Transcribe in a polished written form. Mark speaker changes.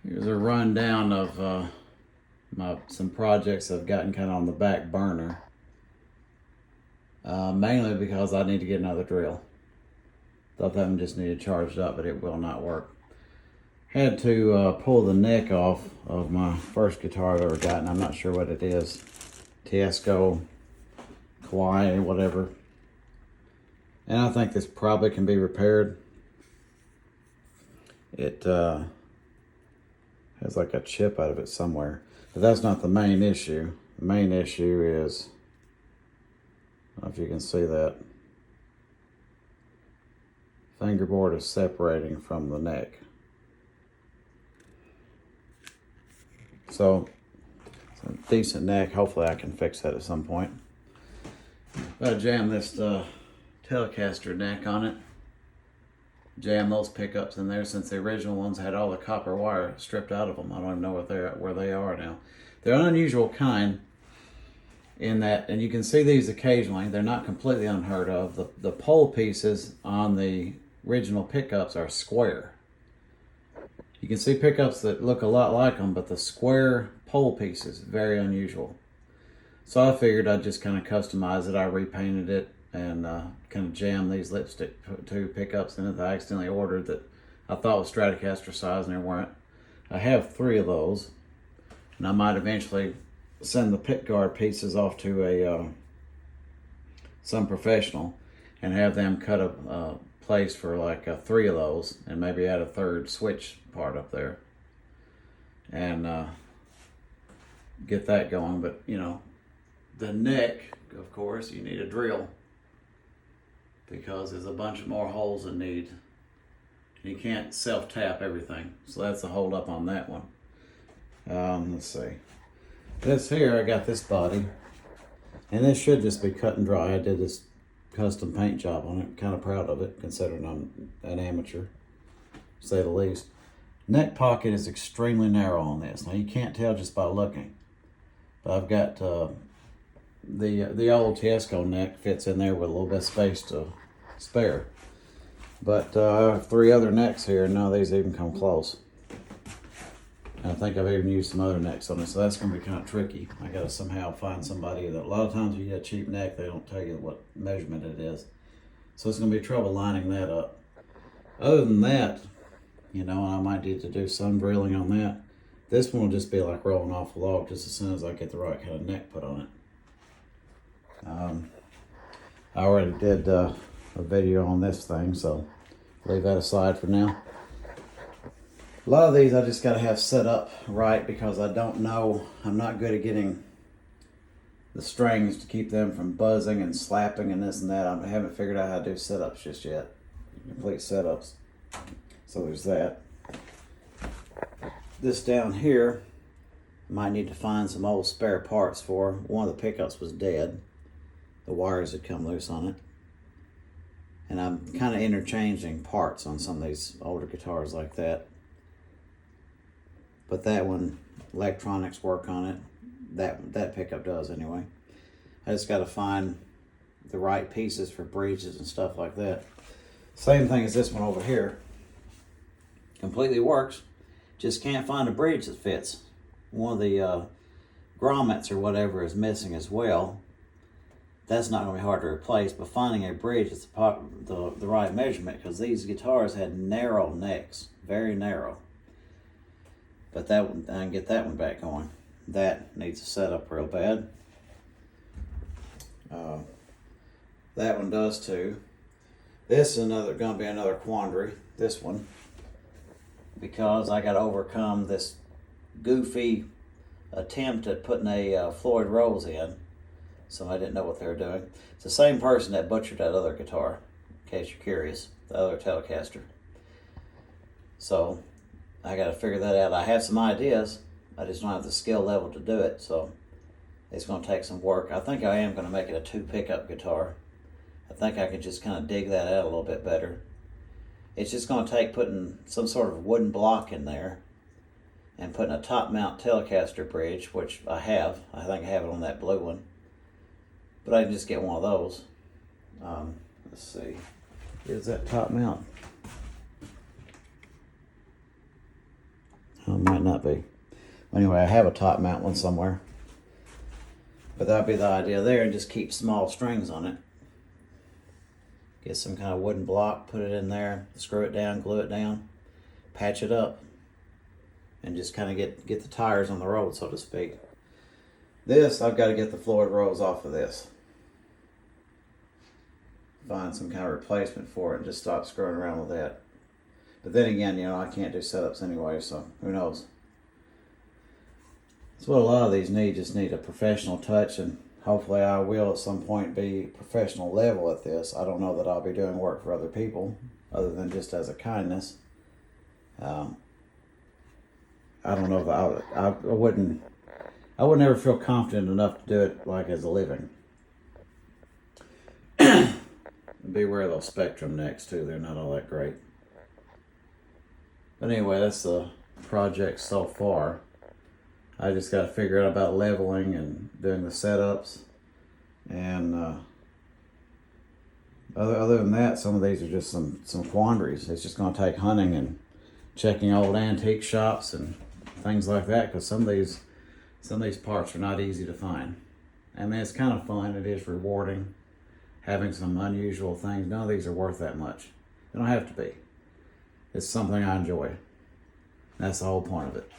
Speaker 1: Here's a rundown of some projects I've gotten kind of on the back burner. Mainly because I need to get another drill. Thought that one just needed charged up, but it will not work. Had to pull the neck off of my first guitar I've ever gotten. I'm not sure what it is. Teisco, Kawai, whatever. And I think this probably can be repaired. It has like a chip out of it somewhere. But that's not the main issue. The main issue is, I don't know if you can see that, fingerboard is separating from the neck. So, it's a decent neck. Hopefully I can fix that at some point. Gotta jam this Telecaster neck on it. Jam those pickups in there, since the original ones had all the copper wire stripped out of them. I don't even know where they are now. They're an unusual kind in that, and you can see these occasionally, they're not completely unheard of. The pole pieces on the original pickups are square. You can see pickups that look a lot like them, but the square pole pieces, very unusual. So I figured I'd just kind of customize it. I repainted it and kind of jammed these lipstick two pickups in it that I accidentally ordered that I thought was Stratocaster size, and they weren't. I have 3 of those, and I might eventually send the pick guard pieces off to some professional and have them cut a place for like 3 of those, and maybe add a 3rd switch part up there and get that going. But you know, the neck, of course, you need a drill because there's a bunch of more holes in need. You can't self-tap everything, so that's a hold up on that one. Let's see. This here, I got this body, and this should just be cut and dry. I did this custom paint job on it. Kind of proud of it, considering I'm an amateur, to say the least. Neck pocket is extremely narrow on this. Now you can't tell just by looking, but I've got the old Teisco neck fits in there with a little bit of space to spare. But I have 3 other necks here, and none of these even come close. And I think I've even used some other necks on it, so that's going to be kind of tricky. I got to somehow find somebody that, a lot of times when you get a cheap neck, they don't tell you what measurement it is. So it's going to be trouble lining that up. Other than that, you know, and I might need to do some drilling on that. This one will just be like rolling off a log just as soon as I get the right kind of neck put on it. I already did a video on this thing, so leave that aside for now. A lot of these I just got to have set up right because I don't know, I'm not good at getting the strings to keep them from buzzing and slapping and this and that. I haven't figured out how to do setups just yet, complete setups. So there's that. This down here, might need to find some old spare parts for. One of the pickups was dead. The wires had come loose on it. And I'm kind of interchanging parts on some of these older guitars like that. But that one, electronics work on it. That pickup does anyway. I just got to find the right pieces for bridges and stuff like that. Same thing as this one over here. Completely works. Just can't find a bridge that fits. One of the grommets or whatever is missing as well. That's not going to be hard to replace, but finding a bridge that's the right measurement, because these guitars had narrow necks, very narrow. But that one, I can get that one back going. That needs a setup real bad. That one does too. This is going to be another quandary, this one, because I got to overcome this goofy attempt at putting a Floyd Rose in. So I didn't know what they were doing. It's the same person that butchered that other guitar, in case you're curious, the other Telecaster. So I got to figure that out. I have some ideas. I just don't have the skill level to do it, so it's going to take some work. I think I am going to make it a 2 pickup guitar. I think I can just kind of dig that out a little bit better. It's just going to take putting some sort of wooden block in there and putting a top mount Telecaster bridge, which I have. I think I have it on that blue one. But I can just get one of those. Let's see. Here's that top mount. Well, it might not be. Anyway, I have a top mount one somewhere. But that'd be the idea there, and just keep small strings on it. Get some kind of wooden block, put it in there, screw it down, glue it down, patch it up, and just kind of get the tires on the road, so to speak. This, I've got to get the Floyd Rose off of this. Find some kind of replacement for it and just stop screwing around with that. But then again, I can't do setups anyway, so who knows. That's what a lot of these need, just need a professional touch, and hopefully I will at some point be professional level at this. I don't know that I'll be doing work for other people other than just as a kindness. I don't know if I wouldn't ever feel confident enough to do it like as a living. Beware of those Spectrum necks too, they're not all that great. But anyway, that's the project so far. I just got to figure out about leveling and doing the setups. And other than that, some of these are just some quandaries. It's just going to take hunting and checking old antique shops and things like that, because some of these parts are not easy to find. I mean, it's kind of fun. It is rewarding having some unusual things. None of these are worth that much. They don't have to be. It's something I enjoy. That's the whole point of it.